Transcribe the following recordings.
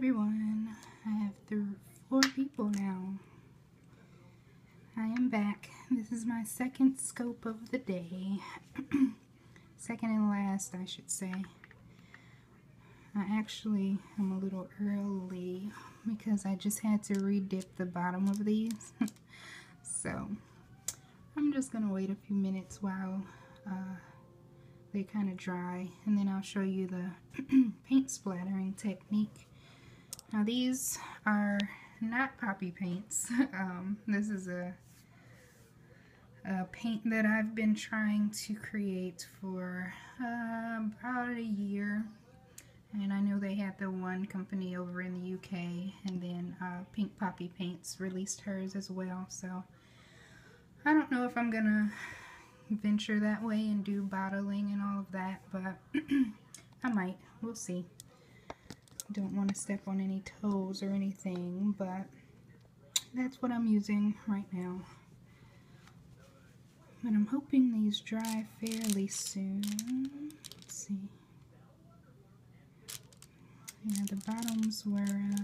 everyone. I have 4 people now. I am back. This is my second scope of the day. Second and last, I should say. I actually am a little early because I just had to re-dip the bottom of these. So I'm just gonna wait a few minutes while they kind of dry, and then I'll show you the paint splattering technique. Now these are not poppy paints. This is a paint that I've been trying to create for about a year, and I know they had the one company over in the UK, and then Pink Poppy Paints released hers as well, so I don't know if I'm gonna venture that way and do bottling and all of that, but I might. We'll see. Don't want to step on any toes or anything, but that's what I'm using right now. But I'm hoping these dry fairly soon. Let's see. Yeah, the bottoms were,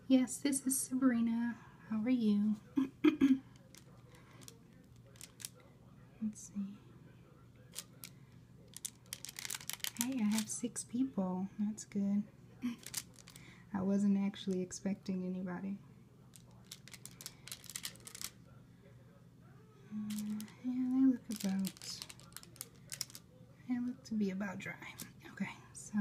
yes, this is Sabrina. How are you? Let's see. Hey, I have 6 people. That's good. I wasn't actually expecting anybody. Yeah, they look to be about dry. Okay, so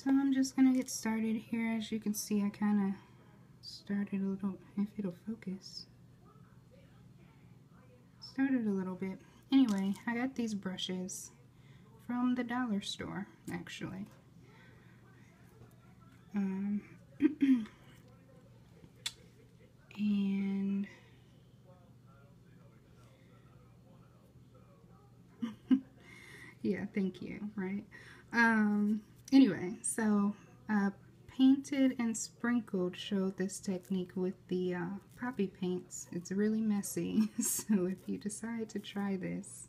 I'm just gonna get started here. As you can see, I kind of started a little, if it'll focus. Started a little bit. Anyway, I got these brushes from the dollar store, actually. And yeah, thank you, right? Anyway, so Painted and Sprinkled showed this technique with the poppy paints. It's really messy, so if you decide to try this,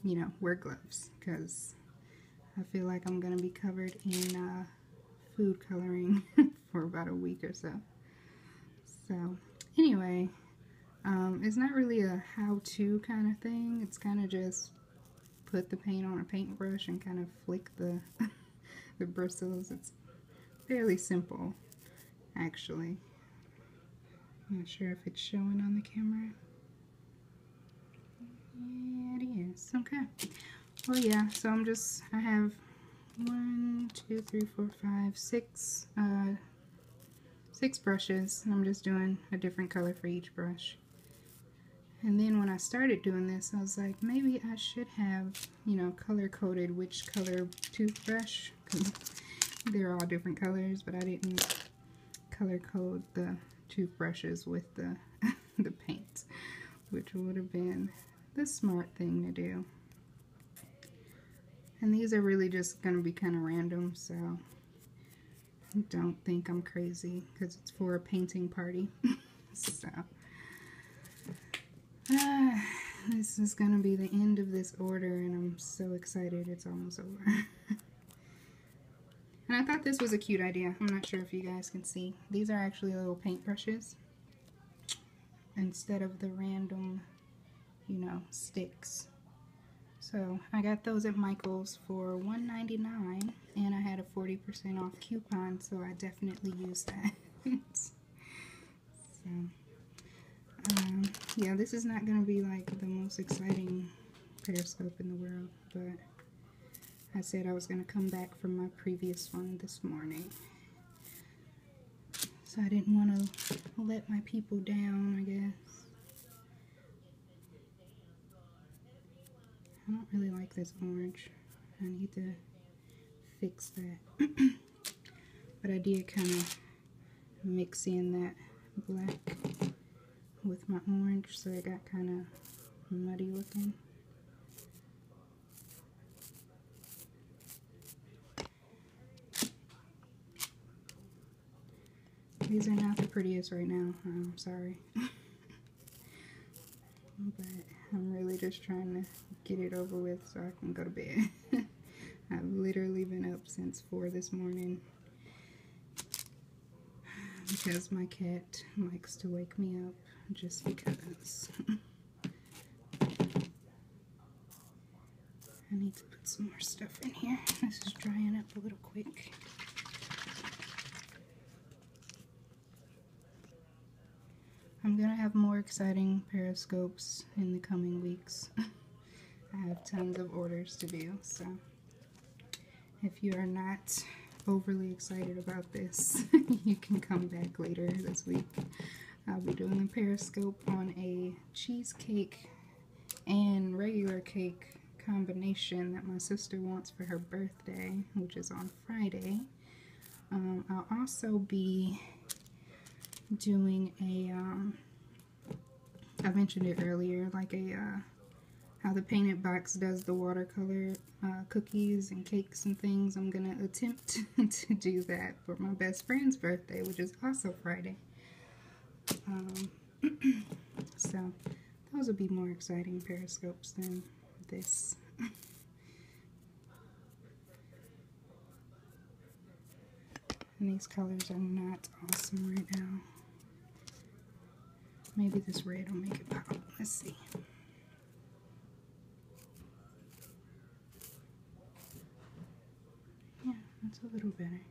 you know, wear gloves, because I feel like I'm gonna be covered in food coloring for about a week or so. So anyway, it's not really a how-to kind of thing. It's kind of just put the paint on a paintbrush and kind of flick the the bristles. It's fairly simple, actually. I'm not sure if it's showing on the camera. Yeah, it is. Okay. Well, yeah, so I have 1, 2, 3, 4, 5, 6 brushes, and I'm just doing a different color for each brush. And then when I started doing this, I was like, maybe I should have, you know, color-coded which color toothbrush, because they're all different colors, but I didn't color-code the toothbrushes with the, the paint, which would have been the smart thing to do. And these are really just going to be kind of random, so don't think I'm crazy, because it's for a painting party. So this is going to be the end of this order, and I'm so excited it's almost over. And I thought this was a cute idea. I'm not sure if you guys can see. These are actually little paintbrushes instead of the random, you know, sticks. So I got those at Michael's for $1.99, and I had a 40% off coupon, so I definitely used that. So yeah, this is not going to be like the most exciting Periscope in the world, but I said I was going to come back from my previous one this morning. So I didn't want to let my people down, I guess. I don't really like this orange. I need to fix that. But I did kind of mix in that black with my orange, so it got kind of muddy looking. These are not the prettiest right now, I'm sorry. But I'm really literally just trying to get it over with so I can go to bed. I've literally been up since 4 this morning because my cat likes to wake me up just because. I need to put some more stuff in here. This is drying up a little quick. I'm gonna have more exciting periscopes in the coming weeks. I have tons of orders to do, so if you are not overly excited about this, you can come back later this week. I'll be doing a periscope on a cheesecake and regular cake combination that my sister wants for her birthday, which is on Friday. I'll also be doing a, I mentioned it earlier, like a, how the painted box does the watercolor cookies and cakes and things. I'm gonna attempt to do that for my best friend's birthday, which is also Friday. So those will be more exciting periscopes than this. And these colors are not awesome right now. Maybe this red will make it pop. Let's see. Yeah, that's a little better.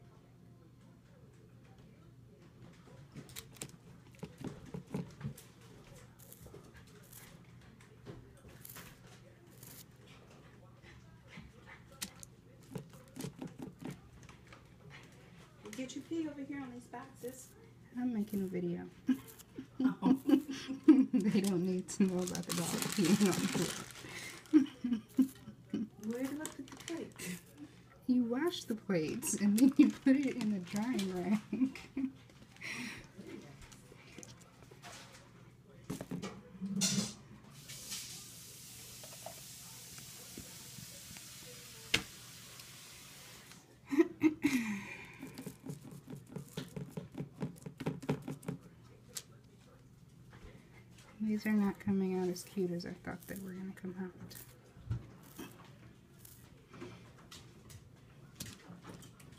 Get your pee over here on these boxes. I'm making a video. Oh. They don't need to know about the dog peeing on the floor. Where do I put the plate? You wash the plates and then you put it in the drying rack. These are not coming out as cute as I thought they were going to come out.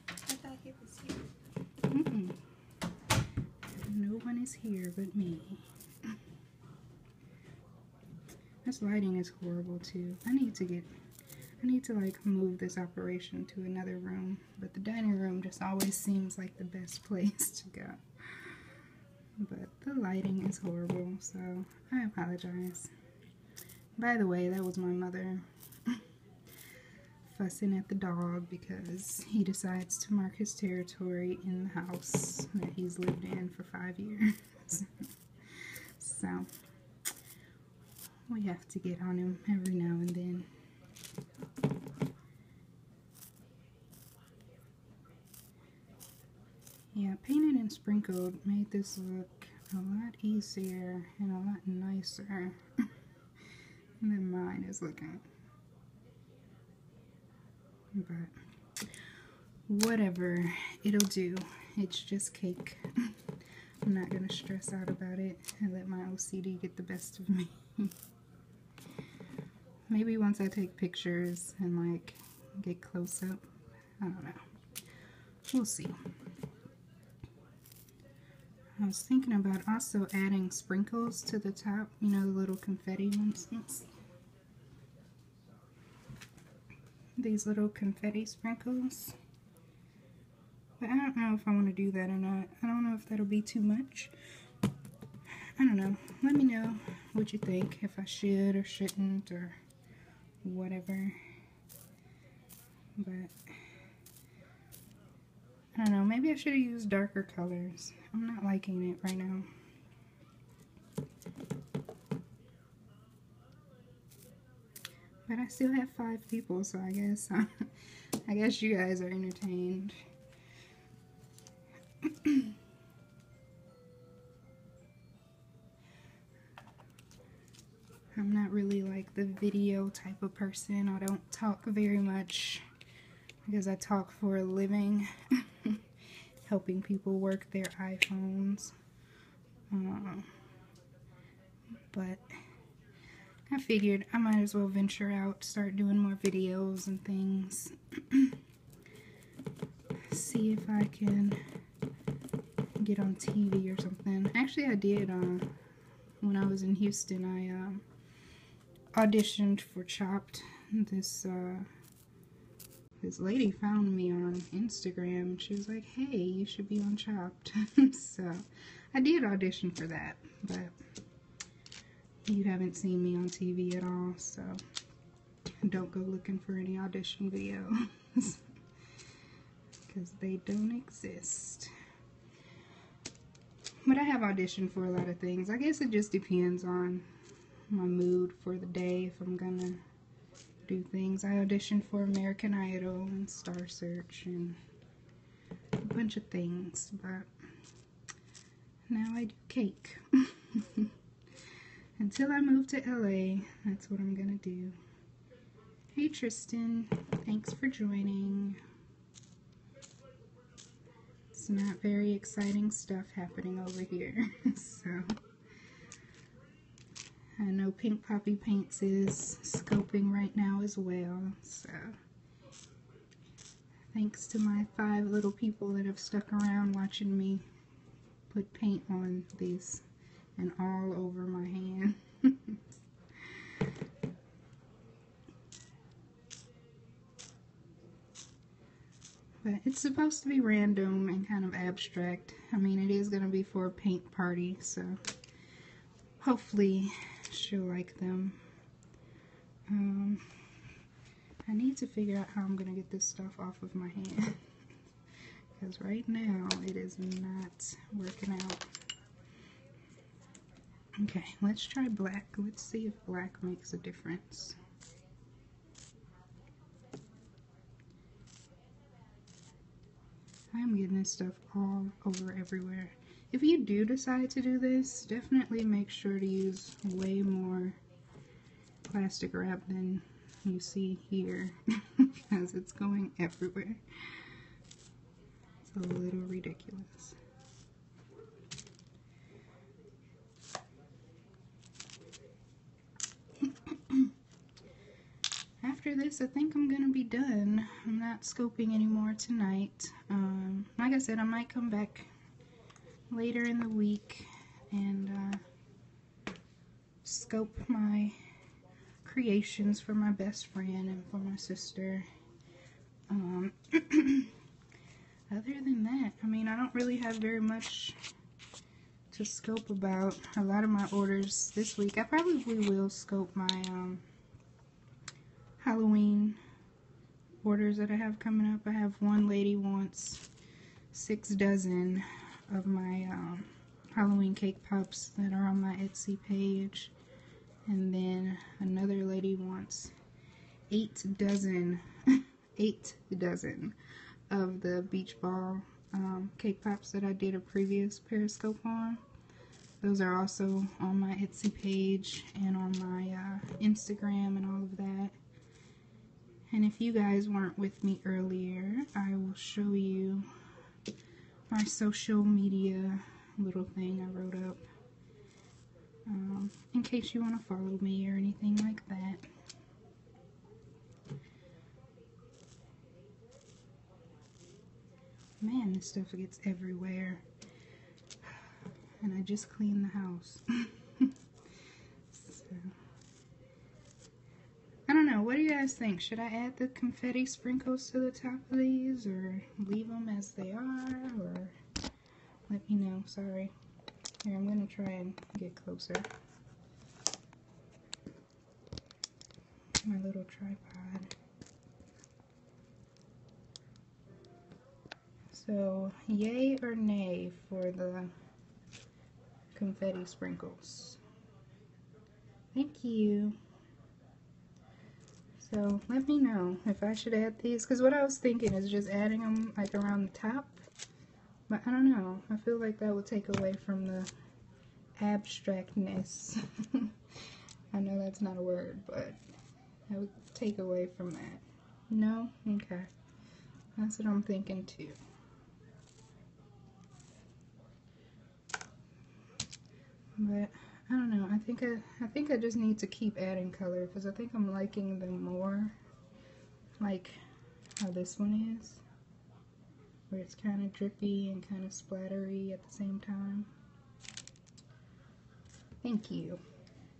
I thought he was here. Mm-mm. No one is here but me. This lighting is horrible too. I need to like move this operation to another room, but the dining room just always seems like the best place to go. But the lighting is horrible, so I apologize. By the way, that was my mother fussing at the dog because he decides to mark his territory in the house that he's lived in for 5 years. So we have to get on him every now and then. Yeah, painted and sprinkled made this look a lot easier and a lot nicer than mine is looking. But whatever, it'll do. It's just cake. I'm not gonna stress out about it and let my OCD get the best of me. Maybe once I take pictures and like get close up, I don't know. We'll see. I was thinking about also adding sprinkles to the top, you know, the little confetti ones. These little confetti sprinkles. But I don't know if I want to do that or not. I don't know if that'll be too much. I don't know. Let me know what you think, if I should or shouldn't or whatever. But I don't know, maybe I should have used darker colors. I'm not liking it right now. But I still have 5 people, so I guess you guys are entertained. I'm not really like the video type of person. I don't talk very much because I talk for a living, helping people work their iPhones. But I figured I might as well venture out, start doing more videos and things. See if I can get on TV or something. Actually, I did when I was in Houston. I auditioned for Chopped. This lady found me on Instagram and she was like, hey, you should be on Chopped. So I did audition for that, but you haven't seen me on TV at all, so don't go looking for any audition videos because they don't exist. But I have auditioned for a lot of things. I guess it just depends on my mood for the day if I'm gonna do things. I auditioned for American Idol and Star Search and a bunch of things, but now I do cake. Until I move to LA, that's what I'm gonna do. Hey Tristan, thanks for joining. It's not very exciting stuff happening over here, so I know Pink Poppy Paints is scoping right now as well, so thanks to my 5 little people that have stuck around watching me put paint on these and all over my hand. But it's supposed to be random and kind of abstract. I mean, it is going to be for a paint party, so hopefully she'll like them. I need to figure out how I'm going to get this stuff off of my hand. Because right now, it is not working out. Okay, let's try black. Let's see if black makes a difference. I'm getting this stuff all over everywhere. If you do decide to do this, definitely make sure to use way more plastic wrap than you see here because it's going everywhere. It's a little ridiculous. After this, I think I'm gonna be done. I'm not scoping anymore tonight. Like I said, I might come back later in the week and scope my creations for my best friend and for my sister. Other than that, I mean, I don't really have very much to scope about. A lot of my orders this week, I probably will scope my Halloween orders that I have coming up. I have one lady wants 6 dozen of my Halloween cake pops that are on my Etsy page, and then another lady wants 8 dozen 8 dozen of the beach ball cake pops that I did a previous Periscope on. Those are also on my Etsy page and on my Instagram and all of that. And if you guys weren't with me earlier, I will show you my social media little thing I wrote up in case you want to follow me or anything like that. Man, this stuff gets everywhere. And I just cleaned the house. So, I don't know, what do you guys think? Should I add the confetti sprinkles to the top of these or leave them as they are? Or let me know, sorry. Here, I'm going to try and get closer. My little tripod. So, yay or nay for the confetti sprinkles? Thank you. So, let me know if I should add these, because what I was thinking is just adding them like around the top, but I don't know. I feel like that would take away from the abstractness. I know that's not a word, but that would take away from that. No? Okay. That's what I'm thinking too. But I don't know. I think I just need to keep adding color because I think I'm liking them more, like how this one is, where it's kind of drippy and kind of splattery at the same time. Thank you.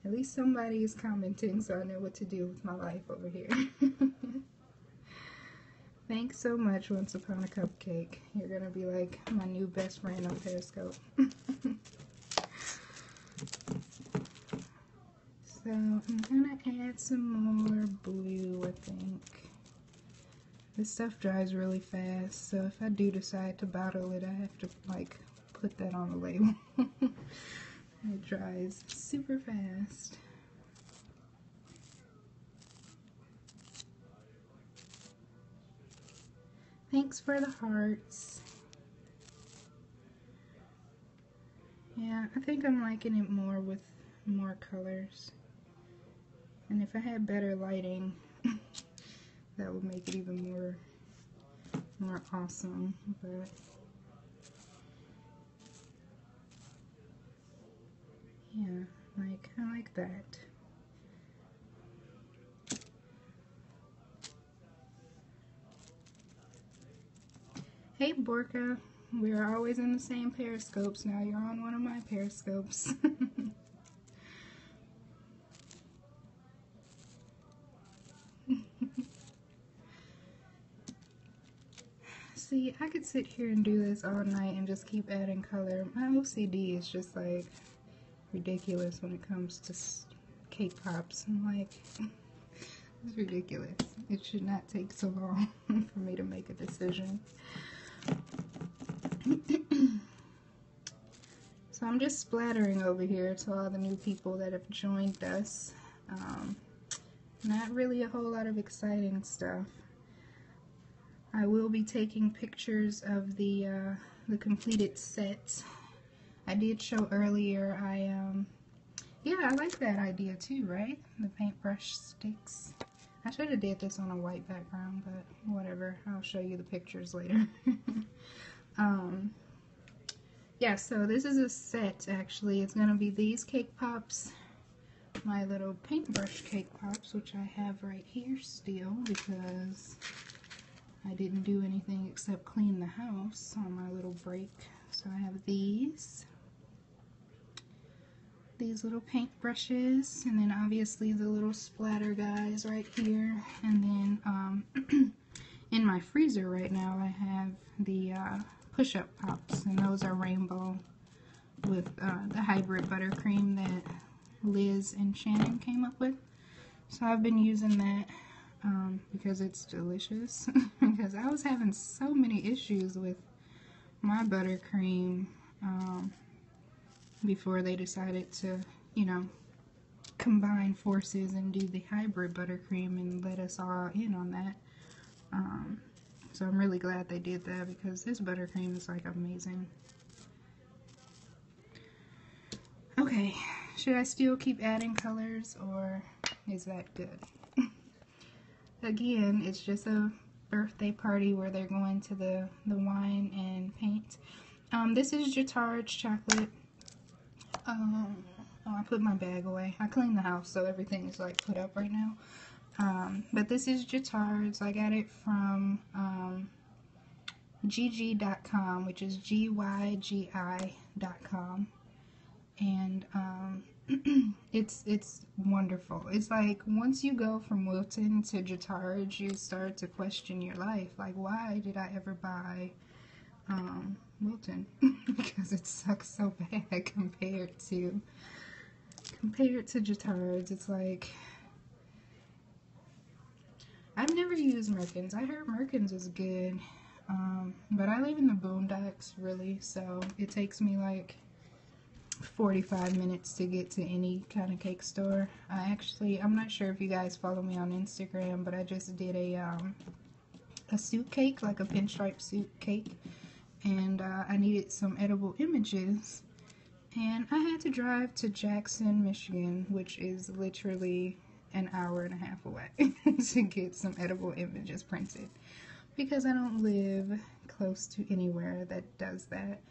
At least somebody is commenting, so I know what to do with my life over here. Thanks so much, Once Upon a Cupcake. You're gonna be like my new best friend on Periscope. So I'm gonna add some more blue, I think. This stuff dries really fast, so if I do decide to bottle it, I have to like put that on the label. It dries super fast. Thanks for the hearts. Yeah, I think I'm liking it more with more colors. And if I had better lighting, that would make it even more awesome. But yeah, like I like that. Hey Borka, we're always in the same Periscopes. Now you're on one of my Periscopes. See, I could sit here and do this all night and just keep adding color. My OCD is just like ridiculous when it comes to cake pops. I'm like, it's ridiculous. It should not take so long for me to make a decision. So I'm just splattering over here to all the new people that have joined us. Not really a whole lot of exciting stuff. I will be taking pictures of the completed set. I did show earlier. Yeah, I like that idea too, right? The paintbrush sticks. I should have did this on a white background, but whatever. I'll show you the pictures later. Yeah, so this is a set actually. It's gonna be these cake pops, my little paintbrush cake pops, which I have right here still because I didn't do anything except clean the house on my little break. So I have these little paint brushes, and then obviously the little splatter guys right here. And then in my freezer right now I have the push-up pops, and those are rainbow with the hybrid buttercream that Liz and Shannon came up with. So I've been using that because it's delicious. Because I was having so many issues with my buttercream before they decided to, you know, combine forces and do the hybrid buttercream and let us all in on that. So I'm really glad they did that because this buttercream is like amazing. Okay, should I still keep adding colors or is that good? Again, it's just a birthday party where they're going to the wine and paint. This is Jatard's chocolate. Oh, I put my bag away. I cleaned the house, so everything is like put up right now. But this is Jatard's. I got it from gg.com, which is gygi.com. And it's wonderful. It's like once you go from Wilton to Jatard's, you start to question your life. Like, why did I ever buy Wilton? Because it sucks so bad compared to Jatard's. It's like, I've never used Merkins. I heard Merkins is good, but I live in the boondocks, really, so it takes me like 45 minutes to get to any kind of cake store. I'm not sure if you guys follow me on Instagram, but I just did a suit cake, like a pinstripe suit cake, and I needed some edible images, and I had to drive to Jackson, Michigan, which is literally an hour and a half away to get some edible images printed because I don't live close to anywhere that does that.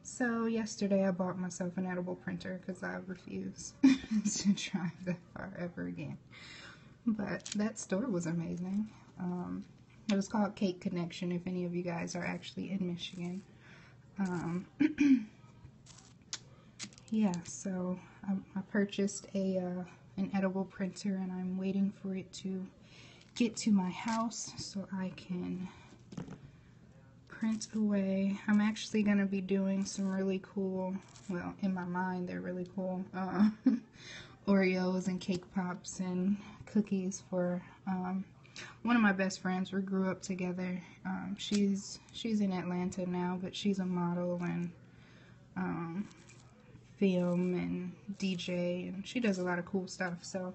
So yesterday I bought myself an edible printer because I refuse to try that far ever again. But that store was amazing. It was called Cake Connection, if any of you guys are actually in Michigan. Yeah, so I purchased an edible printer, and I'm waiting for it to get to my house so I can print away. I'm actually going to be doing some really cool, well, in my mind they're really cool, Oreos and cake pops and cookies for one of my best friends. We grew up together. She's in Atlanta now, but she's a model and film and DJ, and she does a lot of cool stuff. So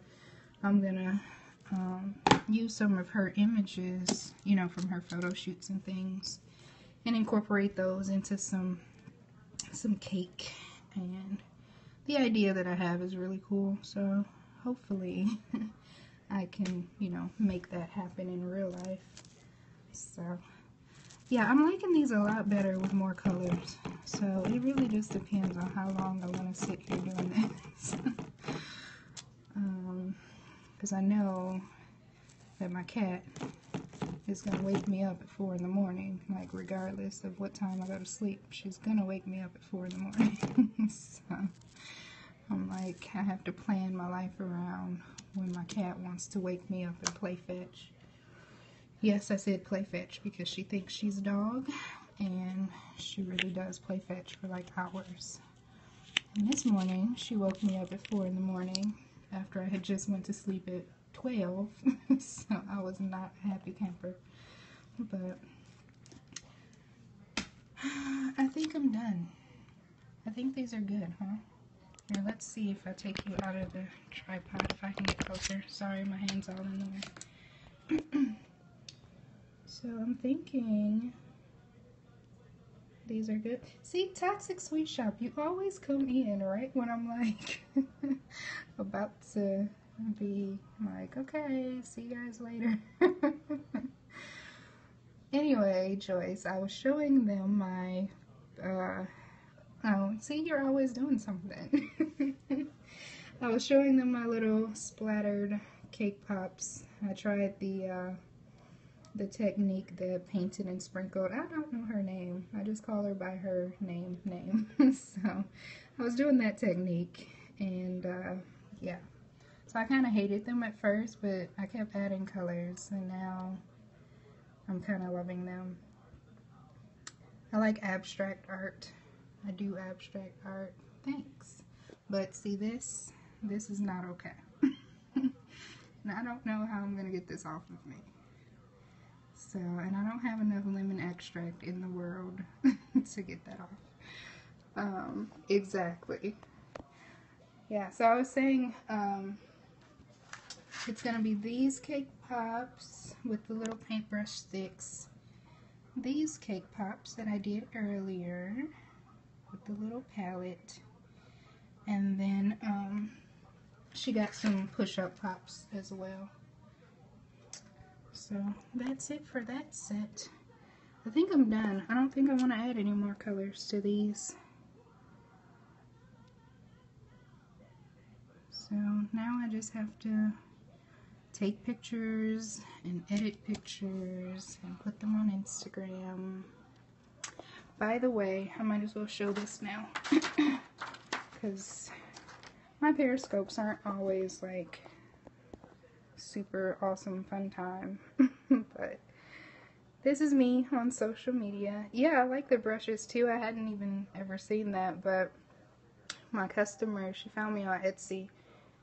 I'm gonna use some of her images, you know, from her photo shoots and things, and incorporate those into some cake. And the idea that I have is really cool, so hopefully I can, you know, make that happen in real life. So yeah, I'm liking these a lot better with more colors. So it really just depends on how long I want to sit here doing this. Because I know that my cat is going to wake me up at 4 in the morning. Like, regardless of what time I go to sleep, she's going to wake me up at 4 in the morning. So I'm like, I have to plan my life around when my cat wants to wake me up and play fetch. Yes, I said play fetch because she thinks she's a dog, and she really does play fetch for like hours. And this morning, she woke me up at 4 in the morning after I had just went to sleep at 12, so I was not a happy camper. But I think I'm done. I think these are good, huh? Here, let's see if I take you out of the tripod, if I can get closer. Sorry, my hand's all in the way. So I'm thinking these are good. See, Toxic Sweet Shop, you always come in right when I'm like about to be like, okay, see you guys later. Anyway, Joyce, I was showing them my, oh, see, you're always doing something. I was showing them my little splattered cake pops. I tried the technique, the painted and sprinkled. I don't know her name. I just call her by her name. So I was doing that technique, and yeah. So I kind of hated them at first, but I kept adding colors, and now I'm kind of loving them. I like abstract art. I do abstract art. Thanks. But see, this is not okay. And I don't know how I'm going to get this off of me. So, and I don't have enough lemon extract in the world to get that off. Exactly. Yeah, so I was saying, it's going to be these cake pops with the little paintbrush sticks. These cake pops that I did earlier with the little palette. And then, she got some push-up pops as well. So that's it for that set. I think I'm done. I don't think I want to add any more colors to these. So now I just have to take pictures and edit pictures and put them on Instagram. By the way, I might as well show this now because my Periscopes aren't always like super awesome fun time. But this is me on social media. Yeah, I like the brushes too. I hadn't even ever seen that, but my customer, she found me on Etsy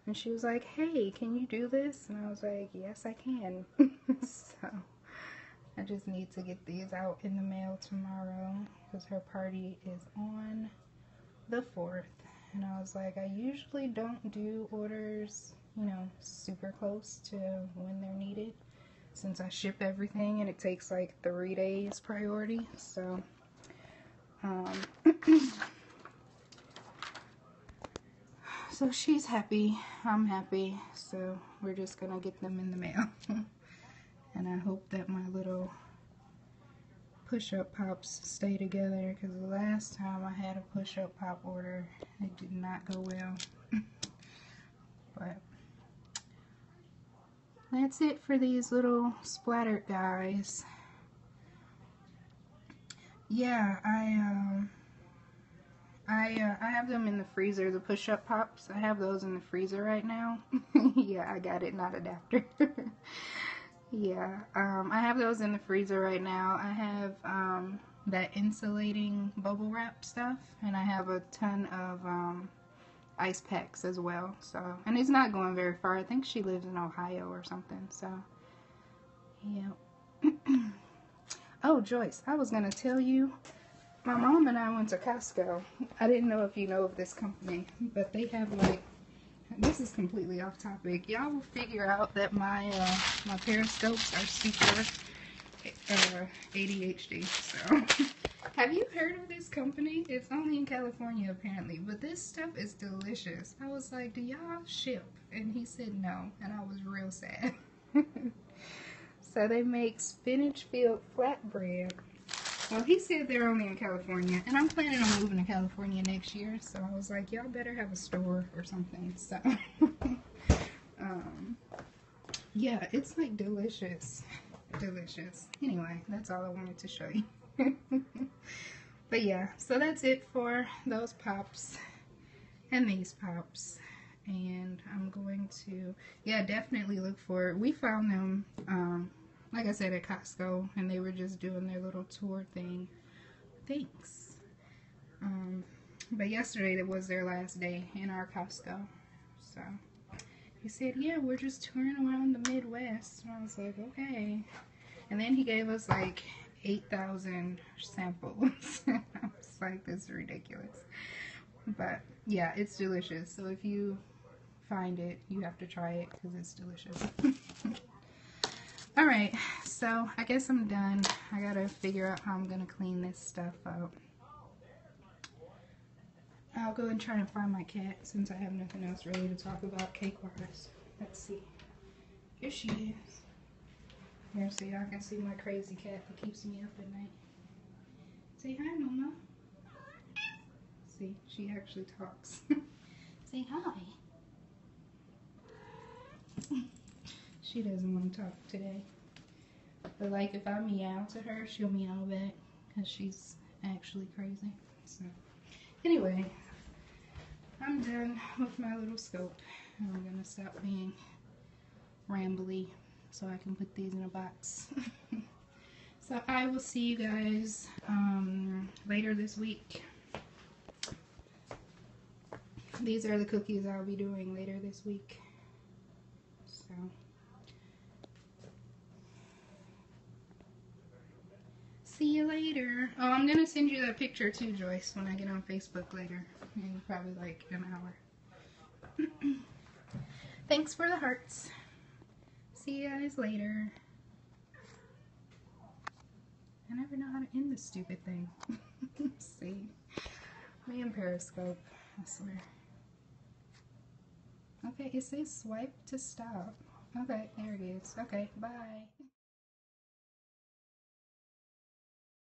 and she was like, hey, can you do this? And I was like, yes, I can. So I just need to get these out in the mail tomorrow because her party is on the 4th. And I was like, I usually don't do orders, you know, super close to when they're needed, since I ship everything and it takes like 3 days priority. So so she's happy, I'm happy, so we're just gonna get them in the mail. And I hope that my little push-up pops stay together, because the last time I had a push-up pop order, it did not go well. But that's it for these little splattered guys. Yeah, I have them in the freezer, the push-up pops. I have those in the freezer right now. Yeah, I got it, not adapter. Yeah, I have those in the freezer right now. I have that insulating bubble wrap stuff, and I have a ton of ice packs as well. So, and it's not going very far. I think she lives in Ohio or something. So, yeah. Oh, Joyce, I was gonna tell you, my mom and I went to Costco. I didn't know if you know of this company, but they have like, this is completely off topic. Y'all will figure out that my my periscopes are super ADHD. So, have you heard of this company? It's only in California apparently, but this stuff is delicious. I was like, do y'all ship? And he said no, and I was real sad. So they make spinach filled flatbread. Well, he said they're only in California, and I'm planning on moving to California next year, so I was like, y'all better have a store or something. So, yeah, it's like delicious. Delicious. Anyway, that's all I wanted to show you. But yeah, so that's it for those pops and these pops. And I'm going to, yeah, definitely look for it. We found them, like I said, at Costco, and they were just doing their little tour thing. Thanks. But yesterday it was their last day in our Costco. So he said, yeah, we're just touring around the Midwest. And I was like, okay. And then he gave us like 8,000 samples. I was like, this is ridiculous. But yeah, it's delicious. So if you find it, you have to try it because it's delicious. Alright, so I guess I'm done. I gotta figure out how I'm gonna clean this stuff up. I'll go and try and find my cat since I have nothing else really to talk about cake-wise. Let's see. Here she is. Here, so y'all can see my crazy cat that keeps me up at night. Say hi, Mama. See, she actually talks. Say hi. She doesn't want to talk today. But like if I meow to her, she'll meow back because she's actually crazy. So anyway, I'm done with my little scope. I'm gonna stop being rambly so I can put these in a box. So I will see you guys later this week. These are the cookies I'll be doing later this week. So see you later. Oh, I'm gonna send you that picture too, Joyce, when I get on Facebook later. In probably like an hour. Thanks for the hearts. See you guys later. I never know how to end this stupid thing. See? Me and Periscope, I swear. Okay, it says swipe to stop. Okay, there it is. Okay, bye.